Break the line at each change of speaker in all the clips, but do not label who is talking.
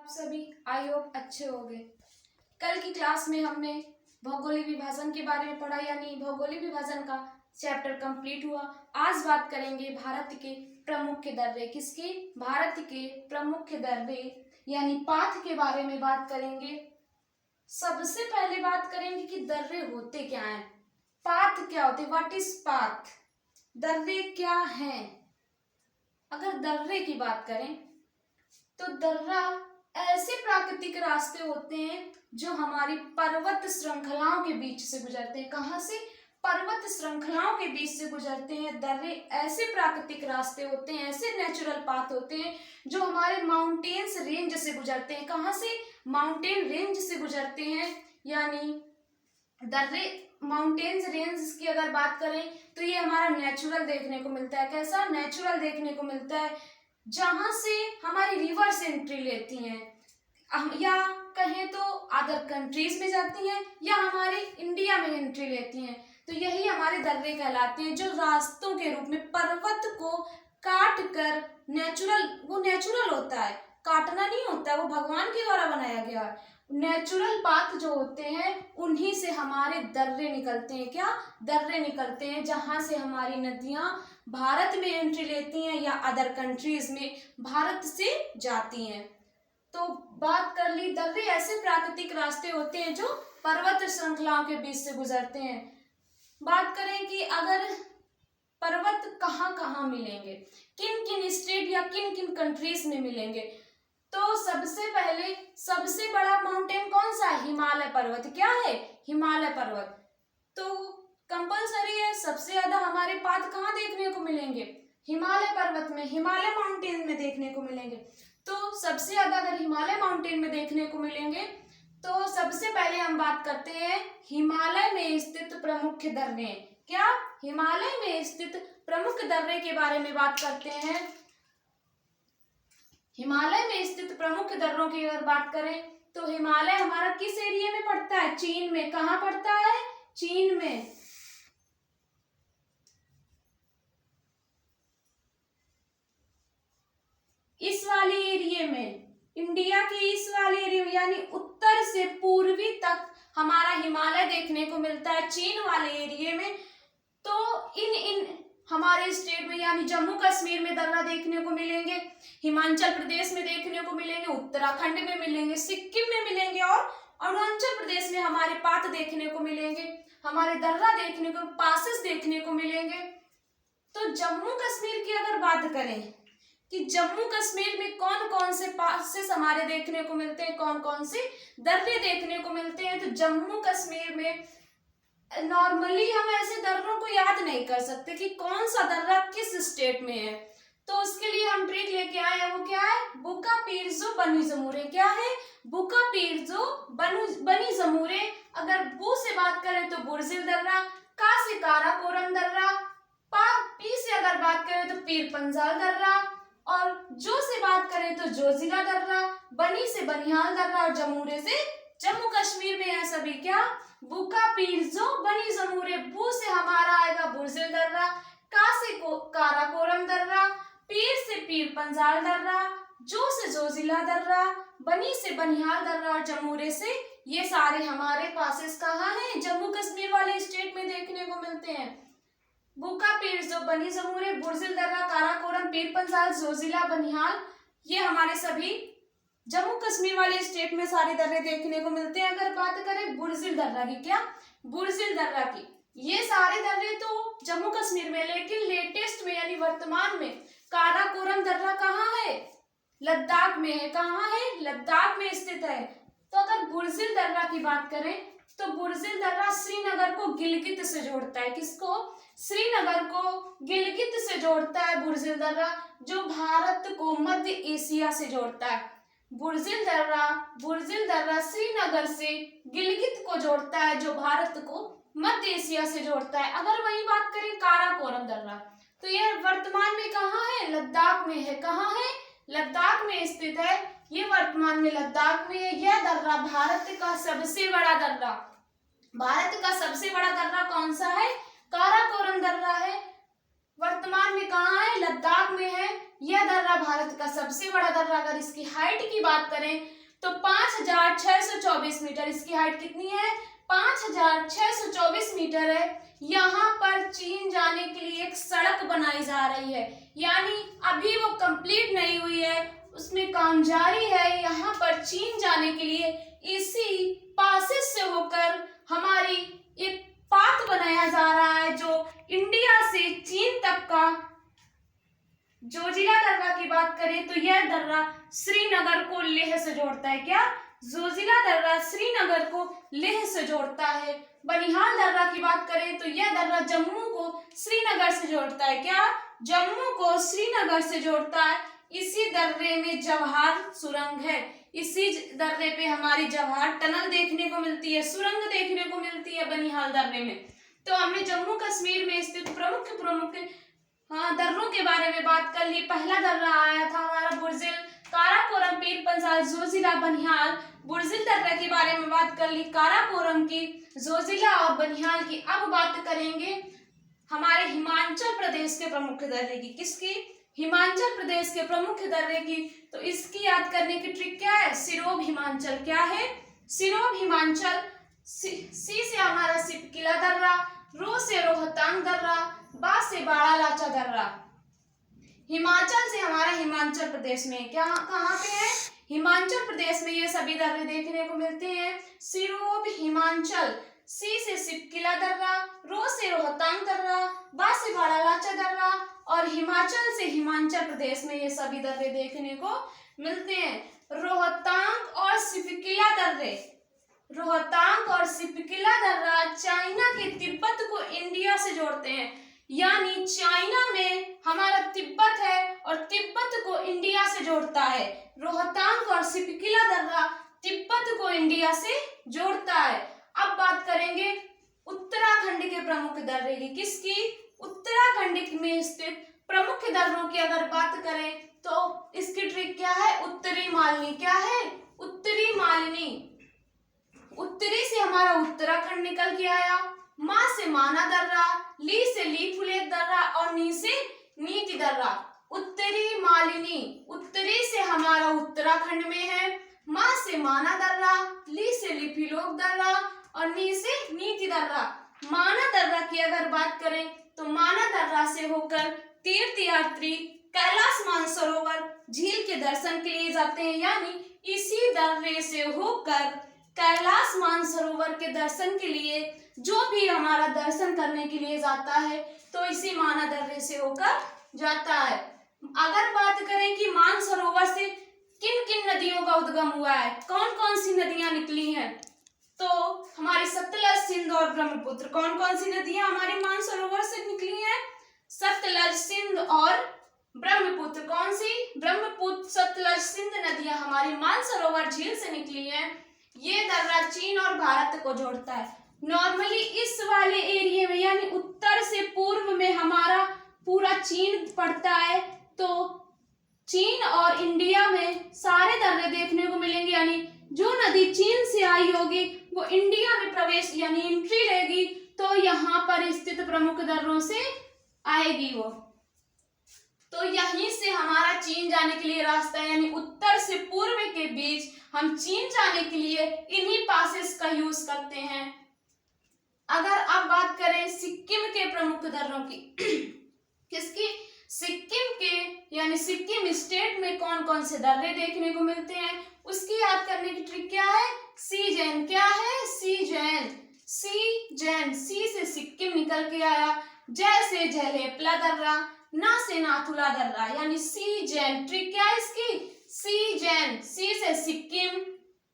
आप सभी I hope अच्छे होंगे। कल की क्लास में हमने भौगोलिक विभाजन के बारे में पढ़ा, यानी भौगोलिक विभाजन का चैप्टर कंप्लीट हुआ। आज बात करेंगे भारत के प्रमुख दर्रे। किसके? भारत के प्रमुख दर्रे यानी पाथ के बारे में बात करेंगे। सबसे पहले बात करेंगे कि दर्रे होते क्या हैं, पाथ क्या होते, व्हाट इज पाथ, दर्रे क्या हैं। अगर दर्रे की बात करें तो दर्रा ऐसे प्राकृतिक रास्ते होते हैं जो हमारी पर्वत श्रृंखलाओं के बीच से गुजरते हैं। कहाँ से? पर्वत श्रृंखलाओं के बीच से गुजरते हैं। दर्रे ऐसे प्राकृतिक रास्ते होते हैं, ऐसे नेचुरल पाथ होते हैं जो हमारे माउंटेन्स रेंज से गुजरते हैं। कहाँ से? माउंटेन रेंज से गुजरते हैं। यानी दर्रे माउंटेन्स रेंज की अगर बात करें तो ये हमारा नेचुरल देखने को मिलता है। कैसा? नेचुरल देखने को मिलता है, जहां से हमारी रिवर्स एंट्री लेती हैं या कहें तो अदर कंट्रीज में जाती हैं या हमारे इंडिया में एंट्री लेती हैं। तो यही हमारे दर्रे कहलाते हैं, जो रास्तों के रूप में पर्वत को काट कर वो नेचुरल होता है, काटना नहीं होता है, वो भगवान के द्वारा बनाया गया है। नेचुरल पाथ जो होते हैं उन्हीं से हमारे दर्रे निकलते हैं। क्या? दर्रे निकलते हैं, जहां से हमारी नदियां भारत में एंट्री लेती हैं या अदर कंट्रीज में भारत से जाती हैं। तो बात कर ली, दर्रे ऐसे प्राकृतिक रास्ते होते हैं जो पर्वत श्रृंखलाओं के बीच से गुजरते हैं। बात करें कि अगर पर्वत कहाँ कहाँ मिलेंगे, किन किन स्टेट या किन किन कंट्रीज में मिलेंगे, तो सबसे पहले सबसे बड़ा माउंटेन कौन सा है? हिमालय पर्वत। क्या है? हिमालय पर्वत। तो कंपलसरी है, सबसे ज्यादा हमारे पाथ कहाँ देखने को मिलेंगे? हिमालय पर्वत में, हिमालय माउंटेन में देखने को मिलेंगे। तो सबसे ज्यादा अगर हिमालय माउंटेन में देखने को मिलेंगे तो सबसे पहले हम बात करते हैं हिमालय में स्थित प्रमुख दर्रे। क्या? हिमालय में स्थित प्रमुख दर्रे के बारे में बात करते हैं। हिमालय में स्थित प्रमुख दर्रों की अगर बात करें तो हिमालय हमारा किस एरिया में पड़ता है? चीन में। कहाँ पड़ता है? चीन में। इस वाले एरिया में, इंडिया के इस वाले एरिया में, यानी उत्तर से पूर्वी तक हमारा हिमालय देखने को मिलता है चीन वाले एरिया में। तो इन हमारे स्टेट में यानी जम्मू कश्मीर में दर्रा देखने को मिलेंगे, हिमाचल प्रदेश में देखने को मिलेंगे, उत्तराखंड में मिलेंगे, सिक्किम में मिलेंगे और अरुणाचल प्रदेश में हमारे पाथ देखने को मिलेंगे, हमारे दर्रा देखने को, पासेस देखने को मिलेंगे। तो जम्मू कश्मीर की अगर बात करें कि जम्मू कश्मीर में कौन कौन से पासेस हमारे देखने को मिलते हैं, कौन कौन से दर्रे देखने को मिलते हैं, तो जम्मू कश्मीर में नॉर्मली हम ऐसे दर्रों को याद नहीं कर सकते कि कौन सा दर्रा किस स्टेट में है। तो उसके लिए हम ट्रिक लेके आए हैं, वो क्या है? बुका पीरजो बनी जमूरे। क्या है? बुका पीरजो बनी जमूरे। अगर बू से बात करें तो बुर्जिल दर्रा, का से काराकोरम दर्रा, पी से अगर बात करें तो पीर पंजाल दर्रा, और जो से बात करें तो जोजिला दर्रा, बनी से बनिहाल दर्रा और जमूरे से जम्मू कश्मीर में है सभी। क्या? बुका पीरजो बनी जमूरे। बू से हमारा आएगा बुर्जिल दर्रा, का से काराकोरम दर्रा, पीर से पीर पंजाल दर्रा, जो से जोजिला दर्रा, बनी से बनिहाल दर्रा और जमूरे से, ये सारे हमारे पासेस कहाँ हैं? जम्मू कश्मीर वाले स्टेट में देखने को मिलते हैं। बुका पीरजो बनी जमूरे, बुर्जिल दर्रा, काराकोरम, पीर पंजाल, जोजिला, बनिहाल, ये हमारे सभी जम्मू कश्मीर वाले स्टेट में सारे दर्रे देखने को मिलते हैं। अगर बात करें बुर्जिल दर्रा की, क्या? बुर्जिल दर्रा की, ये सारे दर्रे तो जम्मू कश्मीर में, लेकिन लेटेस्ट में यानी वर्तमान में काराकोरम दर्रा कहाँ है? लद्दाख में है। कहाँ है? लद्दाख में स्थित है। तो अगर बुर्जिल दर्रा की बात करें तो बुर्जिल दर्रा श्रीनगर को गिलगित से जोड़ता है। किसको? श्रीनगर को गिलगित से जोड़ता है बुर्जिल दर्रा, जो भारत को मध्य एशिया से जोड़ता है। बुर्जिल दर्रा श्रीनगर से गिलगित को जोड़ता है, जो भारत को मध्य एशिया से जोड़ता है। अगर वही बात करें काराकोरम दर्रा, तो यह वर्तमान में कहाँ है? लद्दाख में है। कहाँ है? लद्दाख में स्थित है। ये वर्तमान में लद्दाख में है। यह दर्रा भारत का सबसे बड़ा दर्रा, भारत का सबसे बड़ा दर्रा कौन सा है? काराकोरम दर्रा है। वर्तमान में कहाँ है? लद्दाख में है। यह दर्रा भारत का सबसे बड़ा दर्रा। अगर इसकी हाइट की बात करें तो 5624 मीटर इसकी हाइट कितनी है? 5624 मीटर है। यहाँ पर चीन जाने के लिए एक सड़क बनाई जा रही है, यानी अभी वो कंप्लीट नहीं हुई है, उसमें काम जारी है। यहाँ पर चीन जाने के लिए इसी पासेज से होकर हमारी एक पाथ बनाया जा रहा है, जो इंडिया से चीन तक का। जोजिला दर्रा की बात करें तो यह दर्रा श्रीनगर को लेह से जोड़ता है। क्या? जोजिला दर्रा श्रीनगर को लेह से जोड़ता है। बनिहाल दर्रा की बात करें तो यह दर्रा जम्मू को श्रीनगर से जोड़ता है। क्या? जम्मू को श्रीनगर से जोड़ता है। इसी दर्रे में जवाहर सुरंग है। इसी दर्रे पे हमारी जवाहर टनल देखने को मिलती है, सुरंग देखने को मिलती है बनिहाल दर्रे में। तो हमने जम्मू कश्मीर में स्थित प्रमुख दर्रों के बारे में बात कर ली। पहला दर्रा आया था हमारा बुर्जिल, काराकोरम, पीर पंजाल, जोजिला, बनिहाल। बुर्जिल दर्रे के बारे में बात कर ली, काराकोरम की, जोजिला और बनिहाल की। अब बात करेंगे हमारे हिमाचल प्रदेश के प्रमुख दर्रे की। किसकी? हिमाचल प्रदेश के प्रमुख दर्रे की। तो इसकी याद करने की ट्रिक क्या है? सिरोब हिमाचल। क्या है? सिरोब हिमाचल। सी से हमारा सिपकिला दर्रा, रो से रोहतांग दर्रा, बा से बाड़ा लाचा दर्रा। हिमाचल से हमारा हिमाचल प्रदेश में क्या, कहाँ पे है? हिमाचल प्रदेश में ये सभी दर्रे देखने को मिलते हैं। सिरोब हिमाचल, सी से सिपकिला दर्रा, रो से रोहतांग दर्रा, बा से बाड़ा लाचा दर्रा, और हिमाचल से हिमाचल प्रदेश में ये सभी दर्रे देखने को मिलते हैं। रोहतांग और सिपकिला दर्रे, रोहतांग और सिपकिला दर्रा चाइना के तिब्बत को इंडिया से जोड़ते हैं, यानी चाइना में हमारा तिब्बत है और तिब्बत को इंडिया से जोड़ता है। रोहतांग और सिपकिला दर्रा तिब्बत को इंडिया से जोड़ता है। अब बात करेंगे उत्तराखंड के प्रमुख दर्रे की। किसकी? उत्तराखंड में स्थित प्रमुख दर्रों की अगर बात करें तो इसकी ट्रिक क्या है? उत्तरी मालिनी। क्या है? उत्तरी मालिनी। उत्तरी से हमारा उत्तराखंड निकल के आया। मा से माना दर्रा, ली से ली फुलेक दर्रा और नी से नीति दर्रा। उत्तरी मालिनी उत्तरी से हमारा उत्तराखंड में है। मा से माना दर्रा, ली से लिफिलोक दर्रा और नी से नीति दर्रा। माना दर्रा की अगर बात करें तो माना दर्रा से होकर तीर्थ यात्री कैलाश मानसरोवर झील के दर्शन के लिए जाते हैं, यानी इसी दर्रे से होकर कैलाश मानसरोवर के दर्शन के लिए जो भी हमारा दर्शन करने के लिए जाता है तो इसी माना दर्रे से होकर जाता है। अगर बात करें कि मानसरोवर से किन किन नदियों का उद्गम हुआ है, कौन कौन सी नदियां निकली हैं, तो हमारी सतलज, सिंध और ब्रह्मपुत्र। कौन कौन सी नदियां हमारे मानसरोवर से निकली हैं? सतलज, सिंध और ब्रह्मपुत्र। कौन सी? ब्रह्मपुत्र, सतलज, सिंध नदियां हमारी मानसरोवर झील से निकली हैं। ये दर्रा चीन और भारत को जोड़ता है। नॉर्मली इस वाले एरिया में यानी उत्तर से पूर्व में हमारा पूरा चीन पड़ता है, तो चीन और इंडिया में सारे दर्रे देखने को मिलेंगे, यानी जो नदी चीन से आई होगी वो इंडिया में प्रवेश यानी एंट्री लेगी, तो यहाँ पर स्थित प्रमुख दर्रों से आएगी वो। तो यहीं से हमारा चीन जाने के लिए रास्ता है, यानी उत्तर से पूर्व के बीच हम चीन जाने के लिए इन्हीं पासेस का यूज करते हैं। अगर अब बात करें सिक्किम के प्रमुख दर्रों की, किसकी? सिक्किम के यानी सिक्किम स्टेट में कौन कौन से दर्रे देखने को मिलते हैं, उसकी याद करने की ट्रिक क्या है? सी जैन। क्या है? सी जैन। सी जैन, सी से सिक्किम निकल के आया, जय से जयलेपला दर्रा, ना से नाथुला दर्रा, यानी सी जैन। ट्रिक क्या है इसकी? सी जैन। सी से सिक्किम,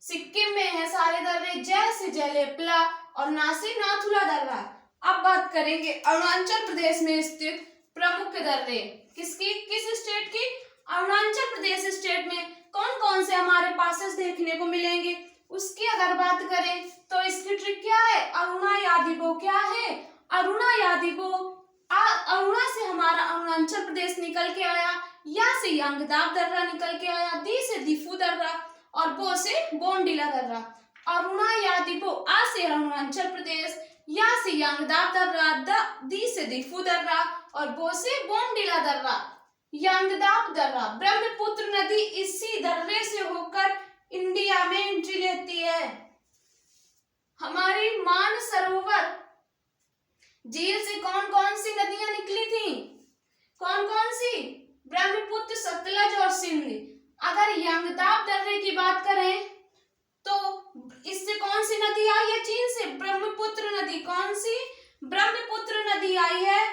सिक्किम में है सारे दर्रे, जय से जयलेपला और ना से नाथुला दर्रा। अब बात करेंगे अरुणाचल प्रदेश में स्थित प्रमुख दर्रे। किसकी? किस स्टेट की? अरुणाचल प्रदेश स्टेट में कौन कौन से हमारे पासेस देखने को मिलेंगे, उसकी अगर बात करें तो इसकी ट्रिक क्या है? अरुणा यादीबो। क्या है? अरुणा यादीबो। अरुणा से हमारा अरुणाचल प्रदेश निकल के आया, या से यांगदाब दर्रा निकल के आया, दी से दिफू दर्रा और बो से बोंडिला दर्रा। अरुणा यादीबो, आ से अरुणाचल प्रदेश, या से यांगदाब दर्रा, दी से दिफू दर्रा और बो से बोंडिला दर्रा। यांगदाब दर्रा, ब्रह्मपुत्र नदी इसी दर्रे से होकर इंडिया झील से कौन कौन सी नदियां निकली थी? कौन कौन सी? ब्रह्मपुत्र, सतलज और सिंध। अगर यंगताप दर्रे की बात करें तो इससे कौन सी नदी आई है चीन से? ब्रह्मपुत्र नदी। कौन सी? ब्रह्मपुत्र नदी आई है।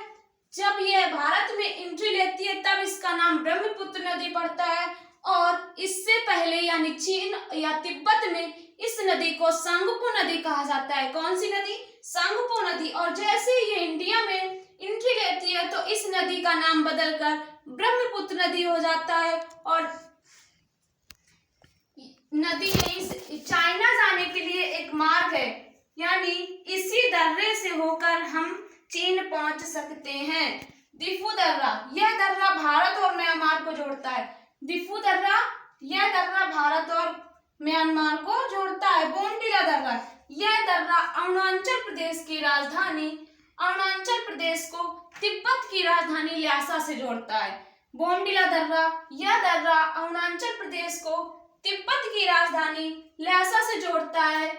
जब यह भारत में एंट्री लेती है तब इसका नाम ब्रह्मपुत्र नदी पड़ता है, और इससे पहले यानी चीन या तिब्बत में इस नदी को सांगपो नदी कहा जाता है। कौन सी नदी? सांगपो नदी। और जैसे ही ये इंडिया में एंट्री लेती है तो इस नदी का नाम बदलकर ब्रह्मपुत्र नदी हो जाता है, और नदी यहीं से चाइना जाने के लिए एक मार्ग है, यानी इसी दर्रे से होकर हम चीन पहुंच सकते हैं। दिफू दर्रा, यह दर्रा भारत और म्यांमार को जोड़ता है। दिफू दर्रा, यह दर्रा भारत और म्यांमार को जोड़ता है। बोमडिला दर्रा, यह दर्रा अरुणाचल प्रदेश की राजधानी अरुणाचल प्रदेश को तिब्बत की राजधानी ल्हासा से जोड़ता है। बोमडिला दर्रा, यह दर्रा अरुणाचल प्रदेश को तिब्बत की राजधानी ल्हासा से जोड़ता है।